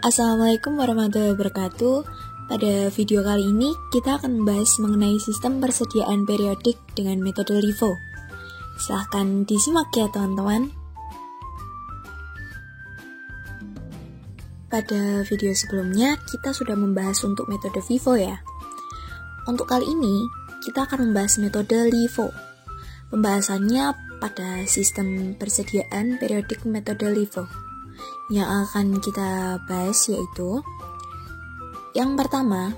Assalamualaikum warahmatullahi wabarakatuh. Pada video kali ini kita akan membahas mengenai sistem persediaan periodik dengan metode LIFO. Silahkan disimak ya teman-teman. Pada video sebelumnya kita sudah membahas untuk metode FIFO ya. Untuk kali ini kita akan membahas metode LIFO. Pembahasannya pada sistem persediaan periodik metode LIFO. Yang akan kita bahas yaitu yang pertama,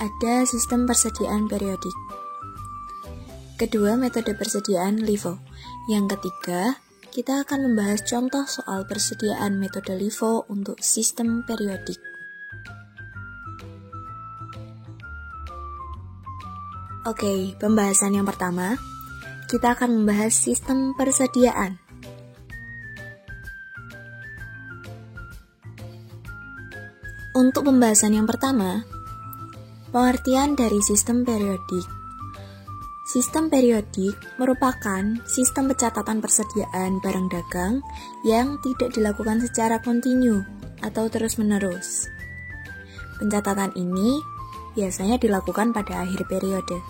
ada sistem persediaan periodik. Kedua, metode persediaan LIFO. Yang ketiga, kita akan membahas contoh soal persediaan metode LIFO untuk sistem periodik. Oke, pembahasan yang pertama, kita akan membahas sistem persediaan. Untuk pembahasan yang pertama, pengertian dari sistem periodik. Sistem periodik merupakan sistem pencatatan persediaan barang dagang yang tidak dilakukan secara kontinu atau terus-menerus. Pencatatan ini biasanya dilakukan pada akhir periode.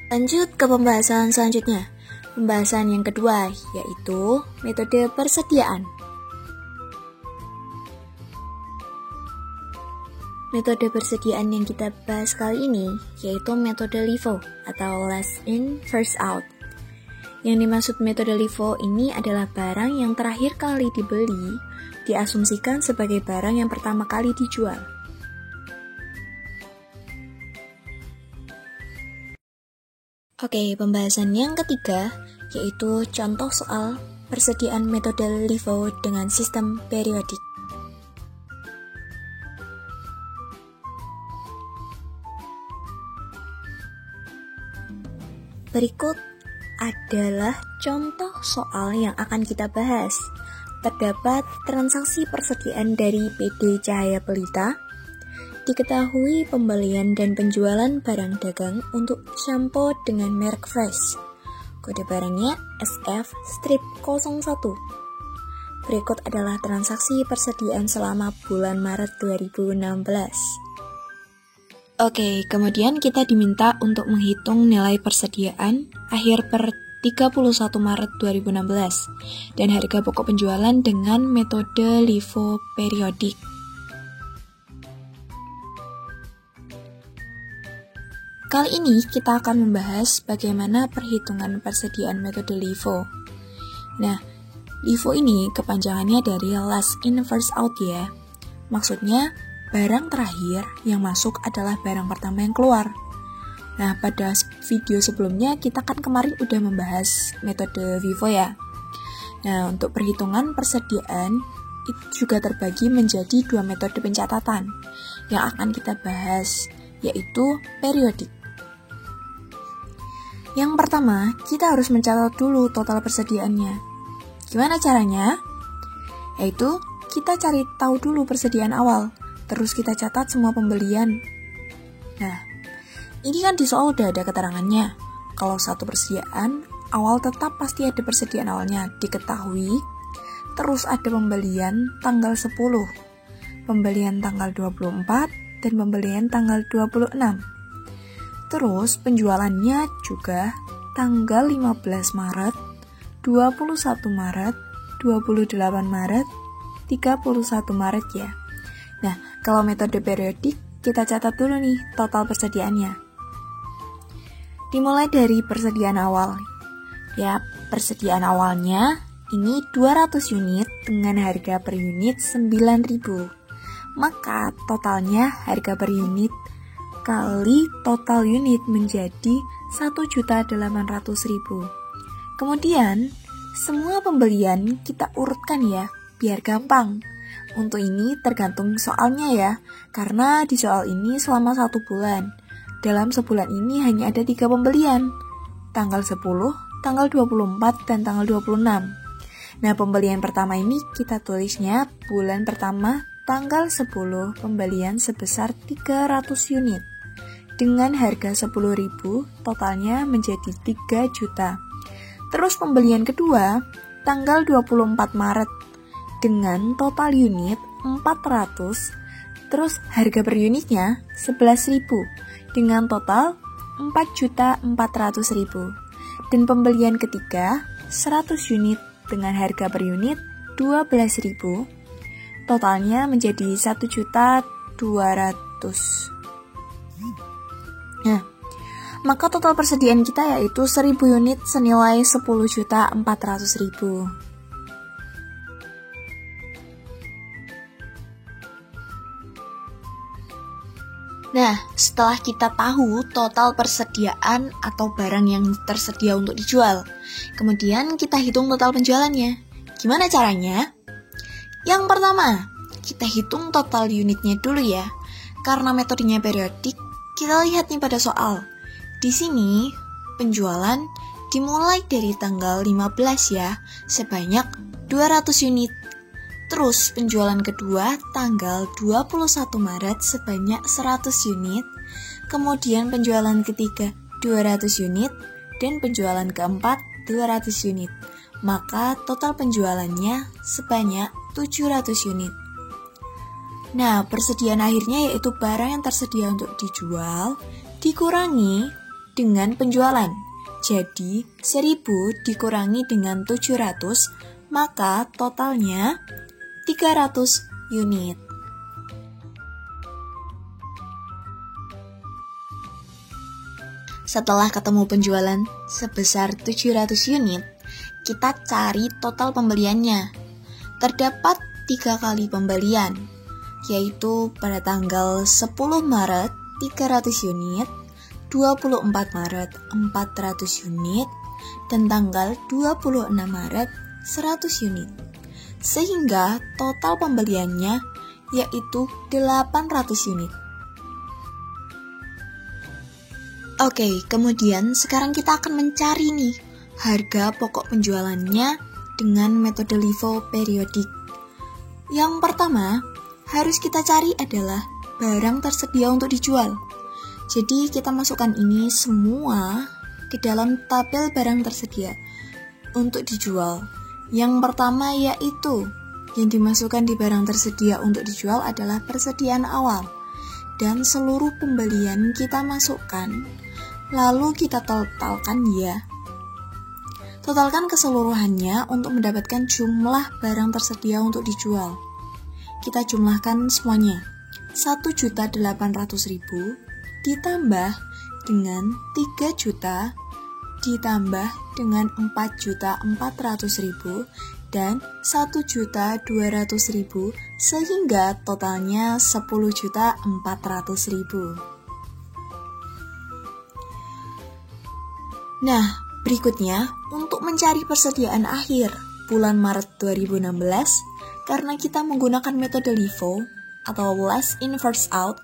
Lanjut ke pembahasan selanjutnya. Pembahasan yang kedua, yaitu metode persediaan. Metode persediaan yang kita bahas kali ini, yaitu metode LIFO atau last in, first out. Yang dimaksud metode LIFO ini adalah barang yang terakhir kali dibeli, diasumsikan sebagai barang yang pertama kali dijual. Oke, pembahasan yang ketiga, yaitu contoh soal persediaan metode LIFO dengan sistem periodik. Berikut adalah contoh soal yang akan kita bahas. Terdapat transaksi persediaan dari PD Cahaya Pelita. Diketahui pembelian dan penjualan barang dagang untuk shampoo dengan merek Fresh. Kode barangnya SF-01. Berikut adalah transaksi persediaan selama bulan Maret 2016. Oke, kemudian kita diminta untuk menghitung nilai persediaan akhir per 31 Maret 2016 dan harga pokok penjualan dengan metode LIFO periodik. Kali ini kita akan membahas bagaimana perhitungan persediaan metode LIFO. Nah, LIFO ini kepanjangannya dari last in first out ya. Maksudnya, barang terakhir yang masuk adalah barang pertama yang keluar. Nah, pada video sebelumnya kita kan kemarin udah membahas metode FIFO ya. Nah, untuk perhitungan persediaan itu juga terbagi menjadi dua metode pencatatan yang akan kita bahas, yaitu periodik. Yang pertama, kita harus mencatat dulu total persediaannya. Gimana caranya? Yaitu, kita cari tahu dulu persediaan awal, terus kita catat semua pembelian. Nah, ini kan di soal udah ada keterangannya. Kalau satu persediaan, awal tetap pasti ada persediaan awalnya, diketahui. Terus ada pembelian tanggal 10, pembelian tanggal 24, dan pembelian tanggal 26. Terus penjualannya juga tanggal 15 Maret, 21 Maret, 28 Maret, 31 Maret ya. Nah, kalau metode periodik, kita catat dulu nih total persediaannya. Dimulai dari persediaan awal. Ya, persediaan awalnya ini 200 unit dengan harga per unit 9.000. Maka totalnya harga per unit kali total unit menjadi 1.800.000. Kemudian, semua pembelian kita urutkan ya, biar gampang. Untuk ini tergantung soalnya ya, karena di soal ini selama 1 bulan. Dalam sebulan ini hanya ada 3 pembelian, tanggal 10, tanggal 24, dan tanggal 26. Nah, pembelian pertama ini kita tulisnya bulan pertama tanggal 10 pembelian sebesar 300 unit. Dengan harga 10.000, totalnya menjadi 3 juta. Terus pembelian kedua tanggal 24 Maret dengan total unit 400, terus harga per unitnya 11.000 dengan total 4.400.000. Dan pembelian ketiga 100 unit dengan harga per unit 12.000, totalnya menjadi 1.200.000. Nah, maka total persediaan kita yaitu 1.000 unit senilai 10.400.000. Nah, setelah kita tahu total persediaan atau barang yang tersedia untuk dijual, kemudian kita hitung total penjualannya. Gimana caranya? Yang pertama, kita hitung total unitnya dulu ya. Karena metodenya periodik, kita lihat nih pada soal. Di sini, penjualan dimulai dari tanggal 15 ya, sebanyak 200 unit. Terus penjualan kedua tanggal 21 Maret sebanyak 100 unit, kemudian penjualan ketiga 200 unit, dan penjualan keempat 200 unit. Maka total penjualannya sebanyak 700 unit. Nah, persediaan akhirnya yaitu barang yang tersedia untuk dijual dikurangi dengan penjualan. Jadi, 1000 dikurangi dengan 700, maka totalnya 300 unit. Setelah ketemu penjualan sebesar 700 unit, kita cari total pembeliannya. Terdapat 3 kali pembelian, yaitu pada tanggal 10 Maret 300 unit, 24 Maret 400 unit, dan tanggal 26 Maret 100 unit. Sehingga total pembeliannya yaitu 800 unit. Oke, kemudian sekarang kita akan mencari nih harga pokok penjualannya dengan metode LIFO periodik. Yang pertama, harus kita cari adalah barang tersedia untuk dijual. Jadi kita masukkan ini semua ke dalam tabel barang tersedia untuk dijual. Yang pertama yaitu yang dimasukkan di barang tersedia untuk dijual adalah persediaan awal. Dan seluruh pembelian kita masukkan, lalu kita totalkan ya. Totalkan keseluruhannya untuk mendapatkan jumlah barang tersedia untuk dijual. Kita jumlahkan semuanya. 1.800.000 ditambah dengan 3 juta ditambah dengan 4.400.000 dan 1.200.000 sehingga totalnya 10.400.000. Nah, berikutnya untuk mencari persediaan akhir bulan Maret 2016, karena kita menggunakan metode LIFO atau last in first out,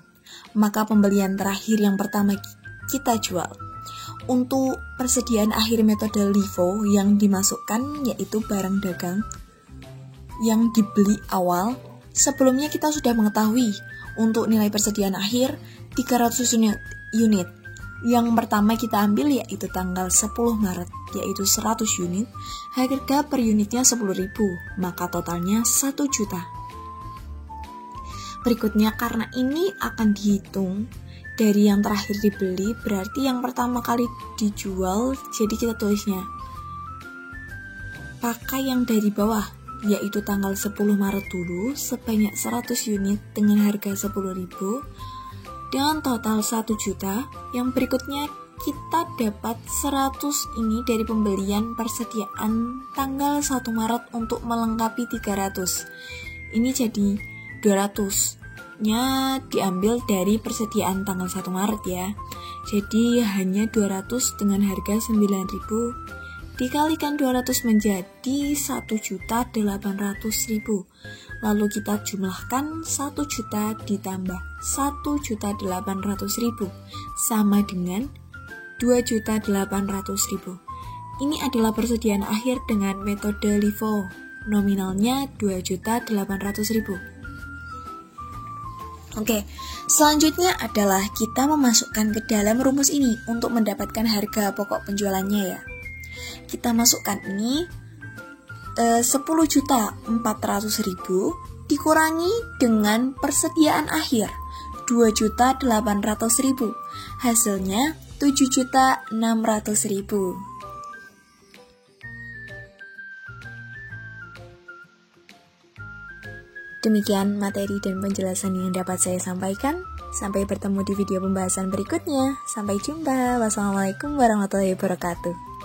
maka pembelian terakhir yang pertama kita jual. Untuk persediaan akhir metode LIFO yang dimasukkan yaitu barang dagang yang dibeli awal. Sebelumnya kita sudah mengetahui untuk nilai persediaan akhir 300 unit. Yang pertama kita ambil yaitu tanggal 10 Maret yaitu 100 unit. Harga per unitnya 10.000, maka totalnya 1 juta. Berikutnya karena ini akan dihitung dari yang terakhir dibeli, berarti yang pertama kali dijual, jadi kita tulisnya pakai yang dari bawah, yaitu tanggal 10 Maret dulu, sebanyak 100 unit dengan harga 10.000, dengan total 1 juta. Yang berikutnya kita dapat 100 ini dari pembelian persediaan tanggal 1 Maret untuk melengkapi 300. Ini jadi 200. Nya diambil dari persediaan tanggal 1 Maret ya. Jadi hanya 200 dengan harga 9.000 dikalikan 200 menjadi 1.800.000. Lalu kita jumlahkan 1 juta ditambah 1.800.000 sama dengan 2.800.000. Ini adalah persediaan akhir dengan metode LIFO. Nominalnya 2.800.000. Oke, selanjutnya adalah kita memasukkan ke dalam rumus ini untuk mendapatkan harga pokok penjualannya ya. Kita masukkan ini 10.400.000 dikurangi dengan persediaan akhir 2.800.000. Hasilnya 7.600.000. Demikian materi dan penjelasan yang dapat saya sampaikan. Sampai bertemu di video pembahasan berikutnya. Sampai jumpa. Wassalamualaikum warahmatullahi wabarakatuh.